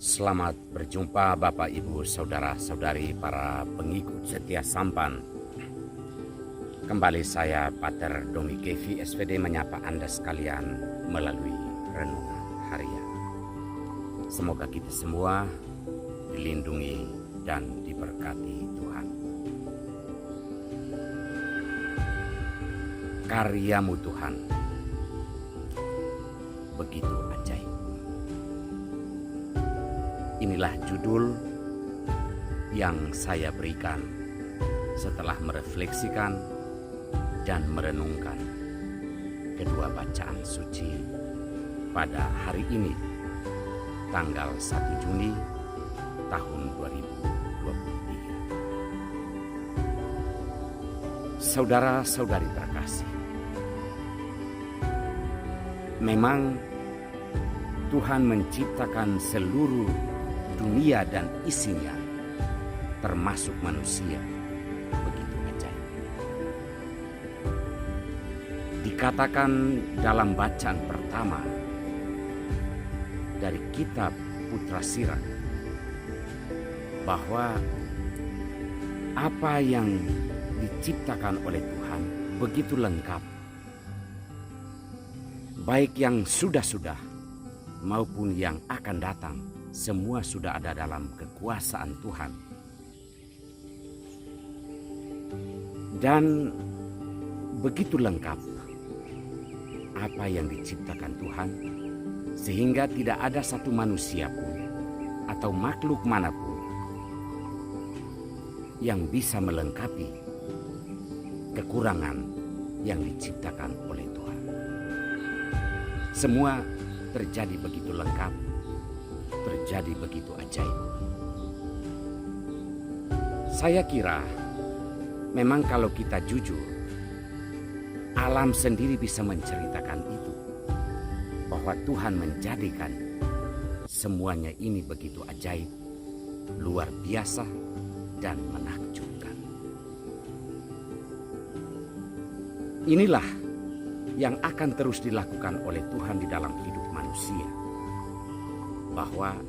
Selamat berjumpa Bapak Ibu Saudara-saudari para pengikut setia Sampan. Kembali saya Pater Domi Kevi SVD menyapa Anda sekalian melalui renungan harian. Semoga kita semua dilindungi dan diberkati Tuhan. Karyamu Tuhan begitu ajaib. Inilah judul yang saya berikan setelah merefleksikan dan merenungkan kedua bacaan suci pada hari ini, tanggal 1 Juni tahun 2023. Saudara-saudari terkasih, memang Tuhan menciptakan seluruh dunia dan isinya, termasuk manusia, begitu ajaib. Dikatakan dalam bacaan pertama dari kitab Putra Sirat bahwa apa yang diciptakan oleh Tuhan begitu lengkap, baik yang sudah-sudah maupun yang akan datang, semua sudah ada dalam kekuasaan Tuhan. Dan begitu lengkap apa yang diciptakan Tuhan, sehingga tidak ada satu manusia pun atau makhluk manapun yang bisa melengkapi kekurangan yang diciptakan oleh Tuhan. Semua terjadi begitu lengkap, terjadi begitu ajaib. Saya kira memang kalau kita jujur, alam sendiri bisa menceritakan itu, bahwa Tuhan menjadikan semuanya ini begitu ajaib, luar biasa dan menakjubkan. Inilah yang akan terus dilakukan oleh Tuhan di dalam hidup manusia, bahwa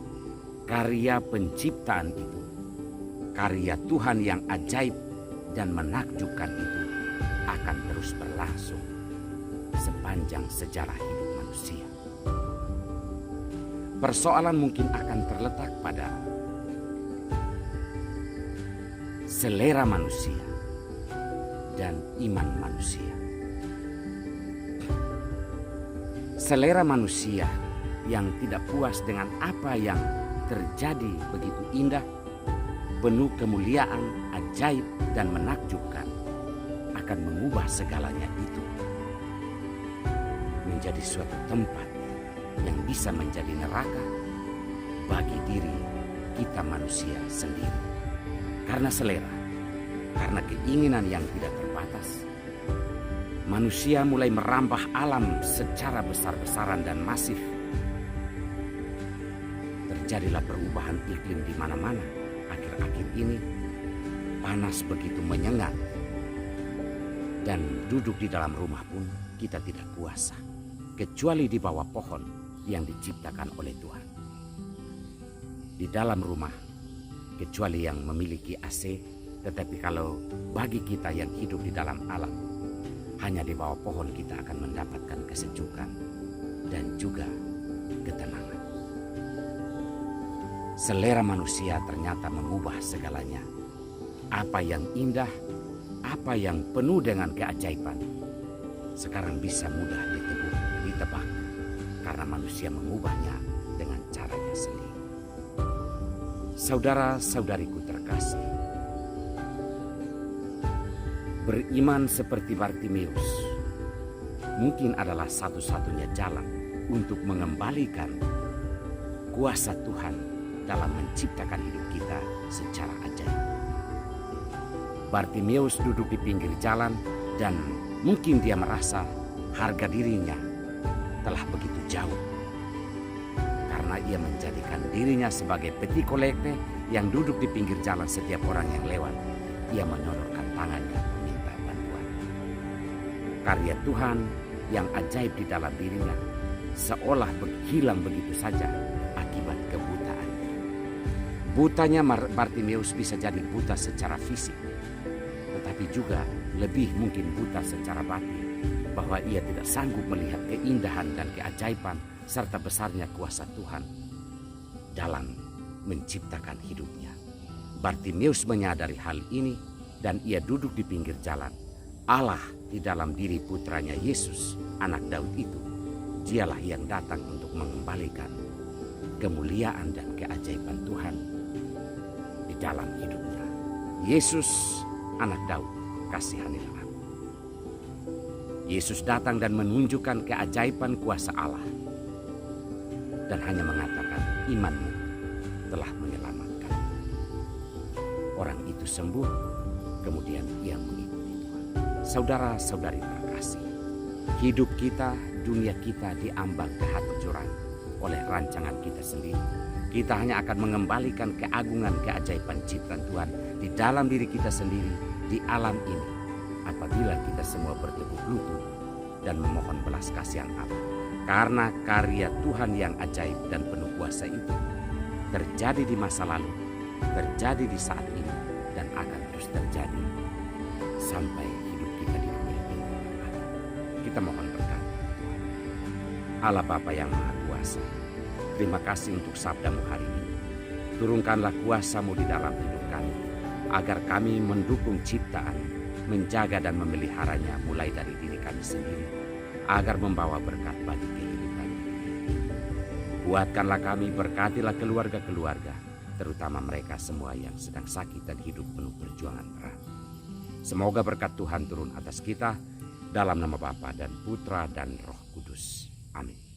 karya penciptaan itu, karya Tuhan yang ajaib dan menakjubkan itu akan terus berlangsung sepanjang sejarah hidup manusia. Persoalan mungkin akan terletak pada selera manusia dan iman manusia. Selera manusia yang tidak puas dengan apa yang terjadi begitu indah, penuh kemuliaan, ajaib dan menakjubkan, akan mengubah segalanya itu menjadi suatu tempat yang bisa menjadi neraka bagi diri kita manusia sendiri. Karena selera, karena keinginan yang tidak terbatas, manusia mulai merambah alam secara besar-besaran dan masif. Terjadilah perubahan iklim di mana-mana. Akhir-akhir ini panas begitu menyengat, dan duduk di dalam rumah pun kita tidak kuasa, kecuali di bawah pohon yang diciptakan oleh Tuhan. Di dalam rumah, kecuali yang memiliki AC, tetapi kalau bagi kita yang hidup di dalam alam, hanya di bawah pohon kita akan mendapatkan kesejukan dan juga ketenangan. Selera manusia ternyata mengubah segalanya. Apa yang indah, apa yang penuh dengan keajaiban, sekarang bisa mudah ditebak, karena manusia mengubahnya dengan caranya sendiri. Saudara-saudariku terkasih, beriman seperti Bartimeus mungkin adalah satu-satunya jalan untuk mengembalikan kuasa Tuhan dalam menciptakan hidup kita secara ajaib. Bartimeus duduk di pinggir jalan dan mungkin dia merasa harga dirinya telah begitu jauh, karena ia menjadikan dirinya sebagai peti kolekte yang duduk di pinggir jalan. Setiap orang yang lewat, ia menyodorkan tangannya meminta bantuan. Karya Tuhan yang ajaib di dalam dirinya seolah hilang begitu saja akibat kebutaan. Butanya Bartimeus bisa jadi buta secara fisik, tetapi juga lebih mungkin buta secara batin, bahwa ia tidak sanggup melihat keindahan dan keajaiban serta besarnya kuasa Tuhan dalam menciptakan hidupnya. Bartimeus menyadari hal ini dan ia duduk di pinggir jalan. Allah di dalam diri putranya Yesus, anak Daud itu, dialah yang datang untuk mengembalikan kemuliaan dan keajaiban Tuhan di dalam hidupnya. Yesus, anak Daud, kasihanilah aku. Yesus datang dan menunjukkan keajaiban kuasa Allah dan hanya mengatakan, imanmu telah menyelamatkan. Orang itu sembuh, kemudian ia mengikuti Tuhan. Saudara-saudari terkasih, hidup kita, dunia kita diambang kehancuran oleh rancangan kita sendiri. Kita hanya akan mengembalikan keagungan keajaiban ciptaan Tuhan di dalam diri kita sendiri, di alam ini, apabila kita semua bertekuk lutut dan memohon belas kasihan Allah. Karena karya Tuhan yang ajaib dan penuh kuasa itu terjadi di masa lalu, terjadi di saat ini, dan akan terus terjadi sampai hidup kita di dunia ini. Kita mohon berkat Tuhan. Allah Bapa yang Maha Kuasa, terima kasih untuk sabdamu hari ini. Turunkanlah kuasamu di dalam hidup kami, agar kami mendukung ciptaan, menjaga dan memeliharanya mulai dari diri kami sendiri, agar membawa berkat bagi kehidupan. Kuatkanlah kami, berkatilah keluarga-keluarga, terutama mereka semua yang sedang sakit dan hidup penuh perjuangan berat. Semoga berkat Tuhan turun atas kita, dalam nama Bapa dan Putra dan Roh Kudus. Amin.